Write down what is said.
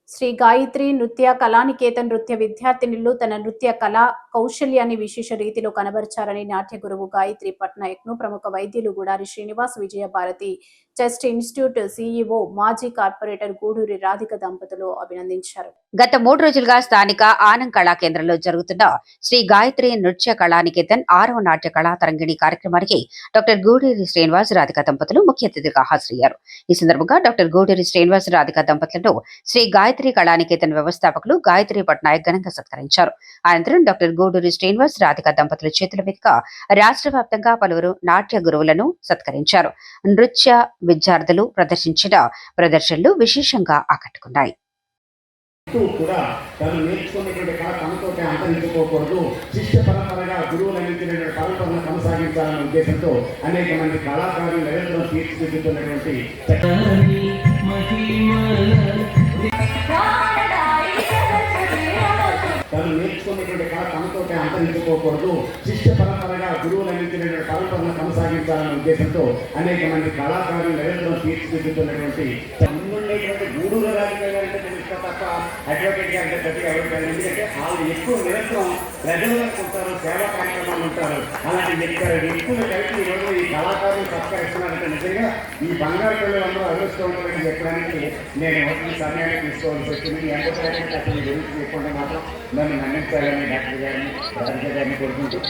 శ్రీ గాయత్రి నృత్య కళానికేతన్ నృత్య విద్యార్థినులు తన నృత్య కళా కౌశల్యాన్ని విశేష రీతిలో కనబరిచారని నాట్య గురువు గాయత్రి పట్నాయక్ ను ప్రముఖ వైద్యులు Gudari Srinivas Vijayabharati chest institute CEO మాజీ కార్పొరేటర్ గూడూరి రాధిక దంపతులు అభినందించారు. గత 3 రోజులుగా స్థానిక ఆనం కళా కేంద్రంలో జరుగుతున్న శ్రీ గాయత్రి నృత్య కళానికేతన్ 6వ నాట్య కళా తరంగిణి కార్యక్రమానికి డాక్టర్ గూడూరి శ్రీనివాస్ రాధిక దంపతులు ముఖ్య అతిథిగా హాజరయ్యారు. ఈ సందర్భంగా డాక్టర్ గూడూరి శ్రీనివాస్ రాధిక దంపతులను శ్రీ గాయత్రి కళానికేతన్ వ్యవస్థాపకులు గాయత్రి పట్నాయక్ ఘనంగా సత్కరించారు. అనంతరం డాక్టర్ గూడూరి శ్రీనివాస్ రాధిక దంపతుల చేతుల మీదుగా రాష్ట్ర వ్యాప్తంగా పలువురు నాట్య గురువులను సత్కరించారు. నృత్య విద్యార్థులు ప్రదర్శించిన ప్రదర్శనలు విశేషంగా ఆకట్టుకున్నాయి. కూడా తను నేర్చుకున్నటువంటి కళ తనతో అంతరించుకోకూడదు, శిష్య పరంపరగా గురువులు అందించినటువంటి పరంపరను కొనసాగించాలనే ఉద్దేశంతో అనేక మంది కళాకారులు నిరంతరం తీర్చిదిద్దుతున్నటువంటి తను నేర్చుకున్నటువంటి కళ తనతో అంతరించుకోకూడదు, శిష్య పరంపరగా గురువులు అందించినటువంటి పరంపరను కొనసాగించాలనే ఉద్దేశంతో అనేక మంది కళాకారులు నిరంతరం తీర్చిదిద్దుతున్నటువంటి ముందుండేటువంటి గూడూరు రాజకీయాలంటే తప్ప అడ్వకేట్ గారి గట్టిగా ఎవరు, ఎందుకంటే వాళ్ళు ఎక్కువ నిరంతరం ప్రజలకు ఉంటారు, సేవా కార్యక్రమాలు ఉంటారు. అలాంటి ఎక్కువ కలిపి ఈరోజు ఈ కళాకారులు సత్కరిస్తున్నారంటే నిజంగా ఈ బంగారు పిల్లలందరూ అదృష్టం ఉంటారని చెప్పడానికి నేను ఈ సమయాన్ని తీసుకోవాల్సి వచ్చింది. ఎంతో అతని గురించి చెప్పకుండా మాత్రం నన్ను మన్నించాలని డాక్టర్ గారిని రాధిక గారిని కోరుకుంటూ